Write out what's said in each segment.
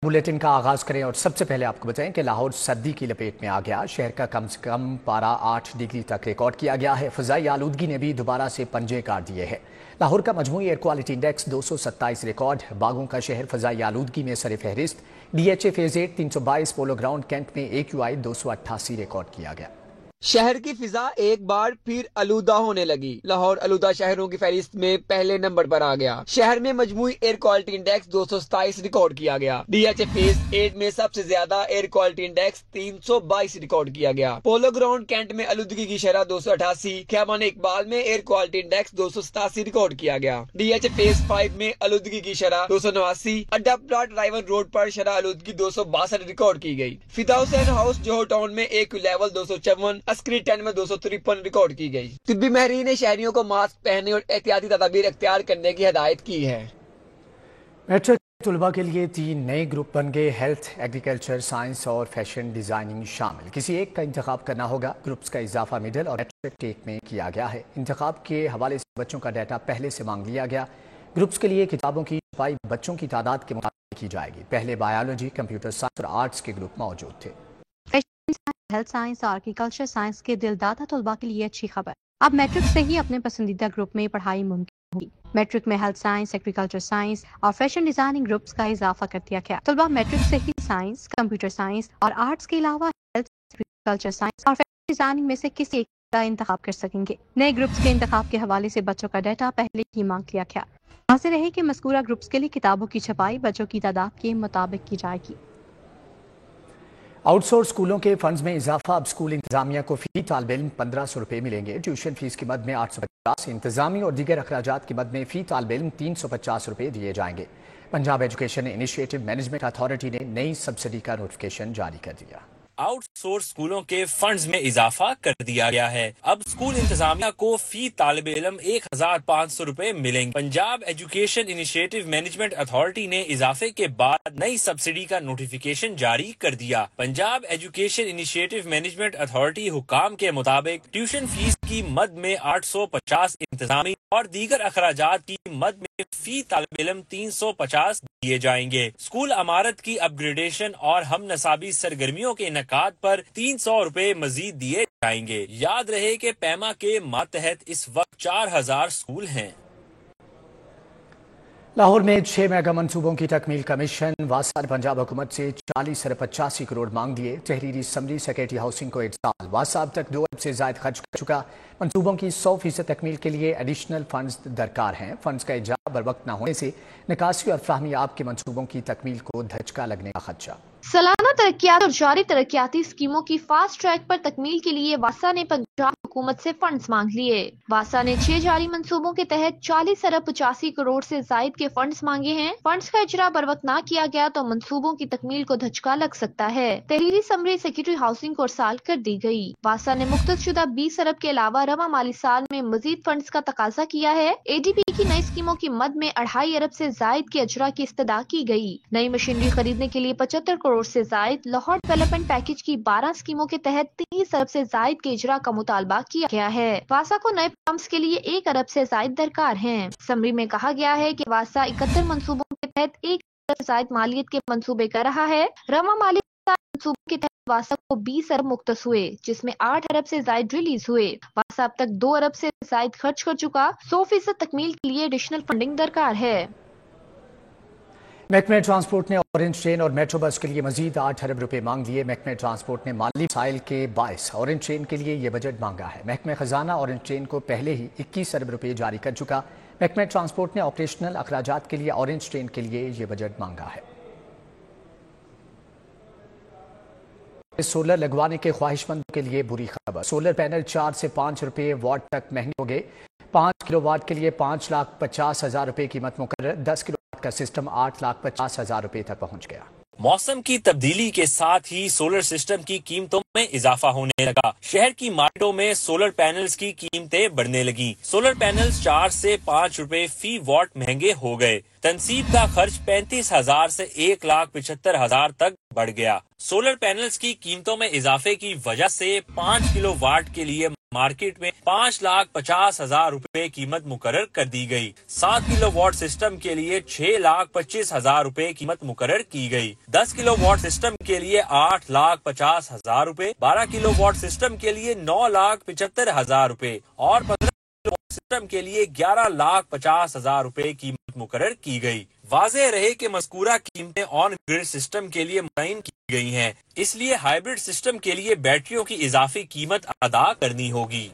Bulletin का आगाज करें और सबसे पहले आपको बताएं कि लाहौर सर्दी की लपेट में आ गया। शहर का कम से कम पारा 8 डिग्री तक रिकॉर्ड किया गया है। फ़ज़ाई आलूदगी ने भी दोबारा से पंजे काट दिए हैं। लाहौर का मजमूई एयर क्वालिटी इंडेक्स 227 रिकॉर्ड। बागों का शहर फ़ज़ाई आलूदगी में सर फहरिस्त। DHA phase 8 322 polo ground cantt में AQI 288 रिकॉर्ड किया गया। शहर की फिजा एक बार फिर आलूदा होने लगी। लाहौर आलूदा शहरों की फहरिस्त में पहले नंबर पर आ गया। शहर में मजमूई एयर क्वालिटी इंडेक्स 227 रिकॉर्ड किया गया। DHA फेज 8 में सबसे ज्यादा एयर क्वालिटी इंडेक्स 322 रिकॉर्ड किया गया। पोलो ग्राउंड कैंट में आलूदगी की शरह 288, ख्याबान इकबाल में एयर क्वालिटी इंडेक्स 287 रिकॉर्ड किया गया। DHA फेज 5 में आलूदगी की शरह 289, अड्डा प्लाट राइवन रोड पर शरह आलूदगी 262 रिकॉर्ड की गई। फिदा हुसैन हाउस जोहर टाउन में AQ लेवल 254, अस्करी 10 में 253 रिकॉर्ड की गई। तिब्बी महरीन ने शहरियों को मास्क पहनने और एहतियाती तदाबीर अख्तियार करने की हिदायत की है। मैट्रिक तलबा के लिए 3 नए ग्रुप बन गए। हेल्थ, एग्रीकल्चर, साइंस और फैशन डिजाइनिंग शामिल। किसी एक का इंतखाब करना होगा। ग्रुप्स का इजाफा मिडिल और मैट्रिक टेक में किया गया है। इंतखाब के हवाले से बच्चों का डाटा पहले से मांग लिया गया। ग्रुप्स के लिए किताबों की छपाई बच्चों की तादाद के मुताबिक की जाएगी। पहले बायोलॉजी, कंप्यूटर साइंस और आर्ट्स के ग्रुप मौजूद थे। हेल्थ साइंस और एग्रीकल्चर साइंस के दिलदादा तलबा के लिए अच्छी खबर। अब मैट्रिक से ही अपने पसंदीदा ग्रुप में पढ़ाई मुमकिन होगी। मैट्रिक में हेल्थ साइंस, एग्रीकल्चर साइंस और फैशन डिजाइनिंग ग्रुप्स का इजाफा कर दिया गया। तलबा मैट्रिक से ही साइंस, कंप्यूटर साइंस और आर्ट्स के अलावा हेल्थ, एग्रीकल्चर साइंस और फैशन डिजाइनिंग में से किसी एक का इंतखाब कर सकेंगे। नए ग्रुप्स के इंतखाब के हवाले से बच्चों का डाटा पहले ही मांग लिया गया। हाजिर रहे कि मज़कूरा ग्रुप्स के लिए किताबों की छपाई बच्चों की तादाद के मुताबिक की जाएगी। आउटसोर्स स्कूलों के फंड्स में इजाफा। अब स्कूल इंतजामिया को फी तालिब इल्म 1500 रुपये मिलेंगे। ट्यूशन फीस की मद में 850, इंतजामी और दीगर अखराजात की मद में फी तालिब इल्म 350 रुपये दिए जाएंगे। Punjab education initiative management authority ने नई सब्सिडी का नोटिफिकेशन जारी कर दिया। आउटसोर्स स्कूलों के फंड्स में इजाफा कर दिया गया है। अब स्कूल इंतजामिया को फी तालिब इल्म 1500 रुपए मिलेंगे। Punjab education initiative management authority ने इजाफे के बाद नई सब्सिडी का नोटिफिकेशन जारी कर दिया। Punjab education initiative management authority हुकाम के मुताबिक ट्यूशन फीस की मद में 850, इंतजामी और दीगर अखराजात की मद में फी तालिब इल्म 350 दिए जाएंगे। स्कूल इमारत की अपग्रेडेशन और हम नसाबी सरगर्मियों के इनकाद पर 300 रुपए मजीद दिए जाएंगे। याद रहे कि पैमा के मातहत इस वक्त 4000 स्कूल हैं। लाहौर में 6 मेगा मंसूबों की तकमील का मिशन। वासा ने पंजाब हुकूमत से 40.85 करोड़ मांग लिए। तहरीरी समरी सेक्रेटरी हाउसिंग को 1 साल। वासा अब तक 2 अरब से ज्यादा खर्च कर चुका। मंसूबों की 100% तकमील के लिए एडिशनल फंड्स दरकार हैं। फंड्स का इजारा बर वक्त न होने से निकासी और फ्राहमी आप के मंसूबों की तकमील को धचका लगने का खदशा। सालाना तरक्यात और जारी तरक्याती स्कीमों की फास्ट ट्रैक पर तकमील के लिए वासा ने पंजाब हुकूमत से फंड्स मांग लिए। वासा ने 6 जारी मंसूबों के तहत 40 अरब 85 करोड़ से जायद के फंड्स मांगे हैं। फंड्स का इजरा बर वक्त न किया गया तो मंसूबों की तकमील को धचका लग सकता है। तहरीरी समरी सेक्रेटरी हाउसिंग को अरसाल कर दी गई। वासा ने मुख्तसुदा 20 अरब के अलावा रवा माली साल में मजीद फंड्स का तकाजा किया है। ADB की नई स्कीमों की मद में 2.5 अरब से जायद के अजरा की इस्तदा की गई। नई मशीनरी खरीदने के लिए 75 करोड़ से जायद लाहौर डेवलपमेंट पैकेज की 12 स्कीमों के तहत 30 अरब से जायद के इजरा का मुतालबा किया गया है। वासा को नए पंप्स के लिए 1 अरब से जायद दरकार हैं। समरी में कहा गया है कि वासा 71 मंसूबों के तहत 1 अरब से जायद मालियत के मंसूबे कर रहा है। रवा मालियत मंसूबों के तहत वासा को 20 अरब मुख्तस हुए, जिसमें 8 अरब से जायद रिलीज हुए। वासा अब तक 2 अरब से जायद खर्च कर चुका। 100% तकमील के लिए एडिशनल फंडिंग दरकार है। महकमे ट्रांसपोर्ट ने ऑरेंज ट्रेन और मेट्रो बस के लिए मजीद 8 अरब रुपए मांग लिए। महकमे ट्रांसपोर्ट ने माली मसाइल के बायस ऑरेंज ट्रेन के लिए ये बजट मांगा है। महकमे खजाना ऑरेंज ट्रेन को पहले ही 21 अरब रुपए जारी कर चुका। महकमे ट्रांसपोर्ट ने ऑपरेशनल अखराजात के लिए ऑरेंज ट्रेन के लिए ये बजट मांगा है। सोलर लगवाने के ख्वाहिशमंदों के लिए बुरी खबर। सोलर पैनल 4 से 5 रुपए वाट तक महंगे हो गए। 5 किलोवाट के लिए 5,50,000 रुपए कीमत मुकर्रर। 10 किलोवाट का सिस्टम 8,50,000 रुपए तक पहुंच गया। मौसम की तब्दीली के साथ ही सोलर सिस्टम की कीमतों میں اضافہ ہونے لگا۔ شہر کی مارکیٹوں میں سولر پینلز کی قیمتیں بڑھنے لگیں۔ سولر پینلز 4 سے 5 روپے فی واٹ مہنگے ہو گئے۔ تنصیب کا خرچ 35,000 سے 1,75,000 تک بڑھ گیا۔ سولر پینلز کی قیمتوں میں اضافے کی وجہ سے 5 کلو واٹ کے لیے مارکیٹ میں 5,50,000 روپے قیمت مقرر کر دی گئی۔ 7 کلو واٹ سسٹم کے لیے 6,25,000 روپے قیمت مقرر کی گئی۔ 10 کلو واٹ سسٹم کے لیے 8,50,000 روپے، 12 کلو واٹ سسٹم کے لیے 9,75,000 روپے اور 15 کلو واٹ سسٹم کے لیے 11,50,000 روپے قیمت مقرر کی گئی۔ واضح رہے کہ مذکورہ قیمتیں آن گریڈ سسٹم کے لیے متعین کی گئی ہیں، اس لیے ہائیبرڈ سسٹم کے لیے بیٹریوں کی اضافی قیمت ادا کرنی ہوگی۔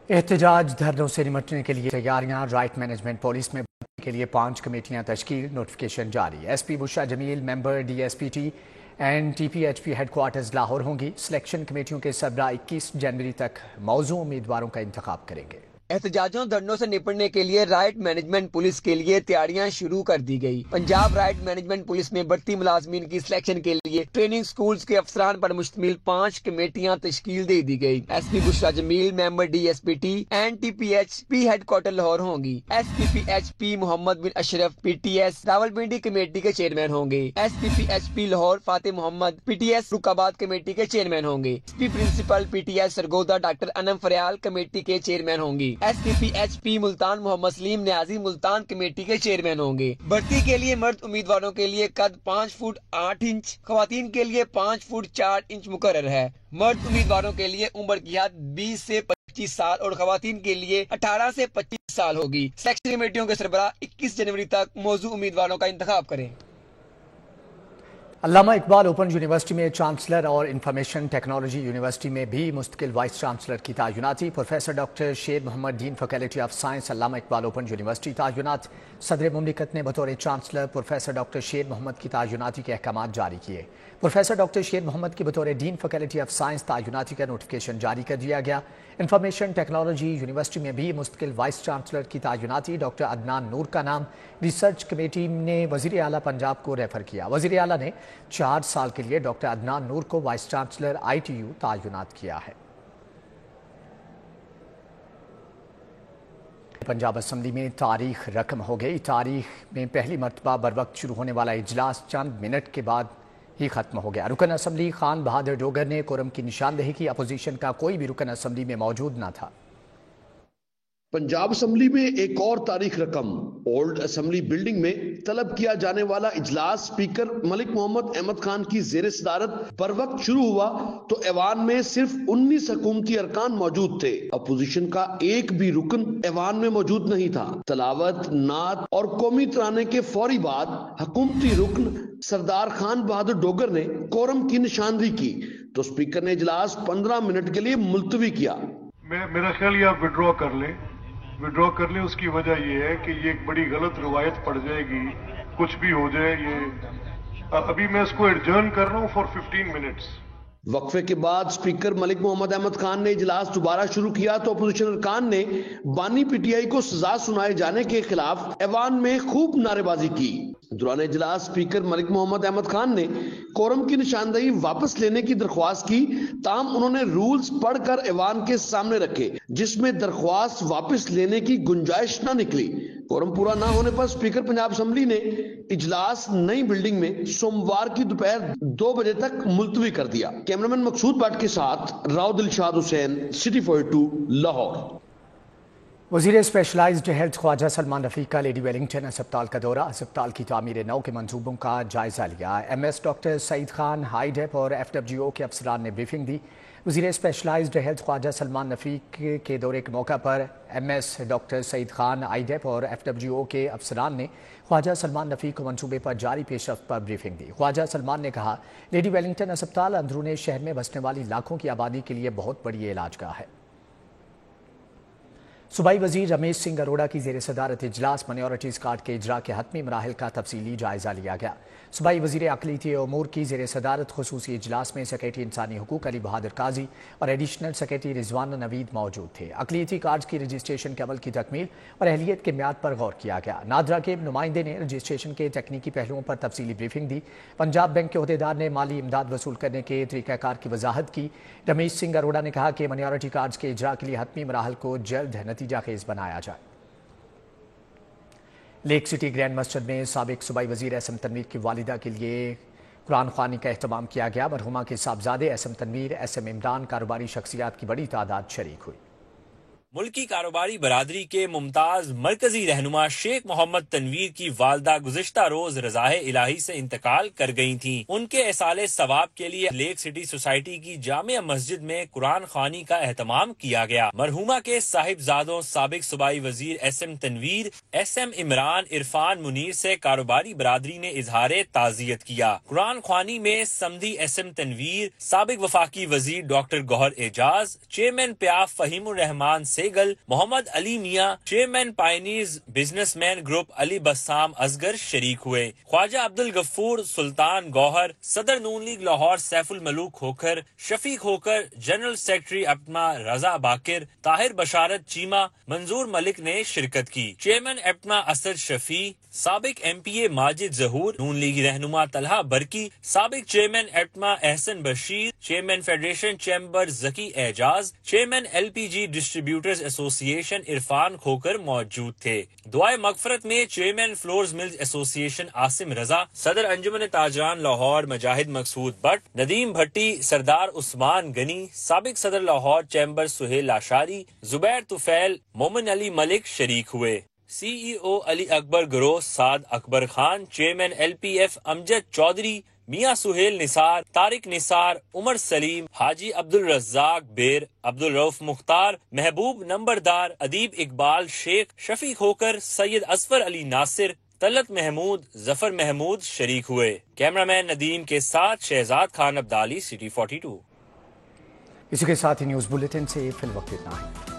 احتجاج دھرنوں سے نمٹنے کے لیے تیاریاں، رائٹ مینجمنٹ پولیس میں بھرتی کے لیے 5 کمیٹیاں تشکیل، نوٹیفکیشن جاری۔ S P Bushra Jamil member D S P T and T P H P headquarters Lahore ہوں گی۔ سلیکشن کمیٹیوں کے سربراہ 21 جنوری تک موزوں امیدواروں کا انتخاب کریں گے۔ احتجاجوں دھرنوں سے نپٹنے کے لیے رائٹ مینجمنٹ پولیس کے لیے تیاریاں شروع کر دی گئی۔ پنجاب رائٹ مینجمنٹ پولیس میں بڑھتی ملازمین کی سلیکشن کے لیے ٹریننگ سکولز کے افسران پر مشتمل 5 کمیٹیاں تشکیل دے دی گئی۔ S P Bushra Jamil member D S P T and T P H P headquarters Lahore ہوں گی۔ S P P H P Muhammad bin Ashraf P T S Rawalpindi committee کے چیئرمین ہوں گے۔ S P P H P Lahore Fateh Muhammad P T S رکاباد committee کے chairman ہوں گے۔ S P principal P T S Sargodha doctor Anam Faryal committee کے چیئرمین ہوں گی۔ ایس پی پی ایچ پی ملتان محمد سلیم نیازی ملتان کمیٹی کے چیئرمین ہوں گے۔ بھرتی کے لیے مرد امیدواروں کے لیے قد 5 فٹ 8 انچ، خواتین کے لیے 5 فٹ 4 انچ مقرر ہے۔ مرد امیدواروں کے لیے عمر کی حد 20 سے 25 سال اور خواتین کے لیے 18 سے 25 سال ہوگی۔ سلیکشن کمیٹیوں کے سربراہ 21 جنوری تک موزوں امیدواروں کا انتخاب کریں۔ علامہ اقبال اوپن یونیورسٹی میں چانسلر اور انفارمیشن ٹیکنالوجی یونیورسٹی میں بھی مستقل وائس چانسلر کی تعیناتی۔ پروفیسر ڈاکٹر شیر محمد ڈین faculty of science Allama Iqbal open university تعینات۔ صدر مملکت نے بطور چانسلر پروفیسر ڈاکٹر شیر محمد کی تعیناتی کے احکامات جاری کیے۔ پروفیسر ڈاکٹر شیر محمد کی بطور ڈین فیکلٹی آف سائنس تعیناتی کا نوٹیفکیشن جاری کر دیا گیا۔ انفارمیشن ٹیکنالوجی یونیورسٹی میں بھی مستقل وائس چانسلر کی تعیناتی۔ ڈاکٹر عدنان نور کا نام ریسرچ کمیٹی نے وزیر اعلیٰ پنجاب کو ریفر کیا۔ وزیر اعلیٰ نے 4 سال کے لیے ڈاکٹر عدنان نور کو vice chancellor I T U تعینات کیا ہے۔ پنجاب اسمبلی میں تاریخ رقم ہو گئی۔ تاریخ میں پہلی مرتبہ بروقت شروع ہونے والا اجلاس چند منٹ کے بعد ہی ختم ہو گیا۔ رکن اسمبلی خان بہادر ڈوگر نے کورم کی نشاندہی کی۔ اپوزیشن کا کوئی بھی رکن اسمبلی میں موجود نہ تھا۔ پنجاب اسمبلی میں ایک اور تاریخ رقم، اولڈ اسمبلی بلڈنگ میں طلب کیا جانے والا اجلاس اسپیکر ملک محمد احمد خان کی زیر صدارت پر وقت شروع ہوا تو ایوان میں صرف 19 حکومتی ارکان موجود تھے۔ اپوزیشن کا ایک بھی رکن ایوان میں موجود نہیں تھا۔ تلاوت، نعت اور قومی ترانے کے فوری بعد حکومتی رکن سردار خان بہادر ڈوگر نے کورم کی نشاندہی کی تو اسپیکر نے اجلاس 15 منٹ کے لیے ملتوی کیا۔ میرا خیال یہ آپ وڈرا کر لیں۔ اس کی وجہ یہ ہے کہ یہ ایک بڑی غلط روایت پڑ جائے گی، کچھ بھی ہو جائے۔ یہ ابھی میں اس کو ایڈجرن کر رہا ہوں فار 15 منٹس۔ وقفے کے بعد اسپیکر ملک محمد احمد خان نے اجلاس دوبارہ شروع کیا تو اپوزیشن ارکان نے بانی پی ٹی آئی کو سزا سنائے جانے کے خلاف ایوان میں خوب نعرے بازی کی۔ دوران اجلاس اسپیکر ملک محمد احمد خان نے کورم کی نشاندہی واپس لینے کی درخواست کی، تاہم انہوں نے رولز پڑھ کر ایوان کے سامنے رکھے جس میں درخواست واپس لینے کی گنجائش نہ نکلی۔ کورم پورا نہ ہونے پر اسپیکر پنجاب اسمبلی نے اجلاس نئی بلڈنگ میں سوموار کی دوپہر 2 بجے تک ملتوی کر دیا۔ کیمرامین مقصود بٹ کے ساتھ راؤ دلشاد حسین، سٹی 42 لاہور۔ وزیر اسپیشلائزڈ ہیلتھ خواجہ سلمان رفیق کا لیڈی ویلنگٹن اسپتال کا دورہ۔ اسپتال کی تعمیر نو کے منصوبوں کا جائزہ لیا۔ ایم ایس ڈاکٹر سعید خان، ہائی ڈیپ اور ایف ڈبلیو او کے افسران نے بریفنگ دی۔ وزیر اسپیشلائزڈ ہیلتھ خواجہ سلمان رفیق کے دورے کے موقع پر ایم ایس ڈاکٹر سعید خان، آئی ڈیپ اور ایف ڈبلیو او کے افسران نے خواجہ سلمان رفیق کو منصوبے پر جاری پیش رفت پر بریفنگ دی۔ خواجہ سلمان نے کہا، لیڈی ویلنگٹن اسپتال اندرون شہر میں بسنے والی لاکھوں کی آبادی کے لیے بہت بڑی علاج گاہ ہے۔ सूबाई वजीर रमेश सिंह अरोड़ा की ज़ेर सदारत इजलास माइनॉरिटीज़ कार्ड के इजरा के हतमी मराहिल का तफसीली जायज़ा लिया गया। सूबाई वजीर अक़लीती उमूर की ज़ेर सदारत ख़ुसूसी इजलास में सेक्रेटरी इंसानी हुकूक अली बहादुर काजी और एडिशनल सेक्रेटरी रिजवान नवीद मौजूद थे। अक़लीती कार्ड की रजिस्ट्रेशन के अमल की तकमील और अहलियत के म्याद पर गौर किया गया। नादरा के नुमाइंदे ने रजिस्ट्रेशन के तकनीकी पहलुओं पर तफसीली ब्रीफिंग दी। पंजाब बैंक के अहदेदार ने माली इमदाद वसूल करने के तरीक़ाकार की वजाहत की। रमेश सिंह अरोड़ा ने कहा कि माइनॉरिटी कार्ड्स के इजरा के लिए हतमी मराहल को जल्द नतीजा खेज बनाया जाए। लेक सिटी ग्रैंड मस्जिद में साबिक सूबाई वजीर एसएम तनवीर की वालिदा के लिए कुरान ख्वानी का एहतमाम किया गया। मरहुमा के साहबजादे एसएम तनवीर, एसएम इमरान, कारोबारी शख्सियात की बड़ी तादाद शरीक हुई। मुल्की कारोबारी बरादरी के मुमताज मरकजी रहनुमा शेख मोहम्मद तनवीर की वालदा गुज़िश्ता रोज रज़ाए इलाही से इंतकाल कर गई थी। उनके एसाले सवाब के लिए लेक सिटी सोसाइटी की जामिया मस्जिद में कुरान ख्वानी का एहतमाम किया गया। मरहुमा के साहिबजादों साबिक सूबाई वजीर एसएम तनवीर, एसएम इमरान, इरफान मुनीर से कारोबारी बरादरी ने इजहार ताज़ियत किया। कुरान ख्वानी में समदी एसएम तनवीर, साबिक वफाकी वजीर डॉक्टर गौहर एजाज, चेयरमैन प्याफ फहीमुर रहमान सेगल, मोहम्मद अली मियां, चेयरमैन पायनीज बिजनेसमैन ग्रुप अली बस्साम असगर शरीक हुए। ख्वाजा अब्दुल गफूर, सुल्तान गौहर, सदर नून लीग लाहौर सैफुल मलूक खोखर, शफीक होकर, जनरल सेक्रेटरी अपना रजा बाकिर, ताहिर बशारत चीमा, मंजूर मलिक ने शिरकत की। चेयरमैन अपना असद शफी, साबिक एमपीए माजिद जहूर, नून लीगी रहनुमा तलहा बरकी, साबिक चेयरमैन एटमा Ahsan Bashir, chairman federation chamber Zaki Ijaz, chairman LPG distributors association Irfan Khokhar मौजूद थे। दुआए मगफरत में chairman flours mills association Asim Raza, सदर अंजुमन ताजरान लाहौर मजाहिद मकसूद बट, नदीम भट्टी, सरदार उस्मान गनी, साबिक सदर लाहौर चैम्बर सुहेल लाशारी, जुबैर तुफैल, मोमिन अली मलिक शरीक हुए। सीईओ अली अकबर ग्रोह साद अकबर खान, चेयरमैन एलपीएफ अमजद चौधरी, मियां सुहेल निसार, तारिक निसार, उमर सलीम, हाजी अब्दुल रज्जाक बेर, अब्दुल रऊफ मुख्तार, महबूब नंबरदार, अदीब इकबाल शेख, शफीक होकर, सैयद असफर अली नासिर, तलत महमूद, जफर महमूद शरीक हुए। कैमरामैन नदीम के साथ शहजाद खान अब्दाली, सिटी 42। इसी के साथ ही न्यूज़ बुलेटिन से फिल वक्त इतना है।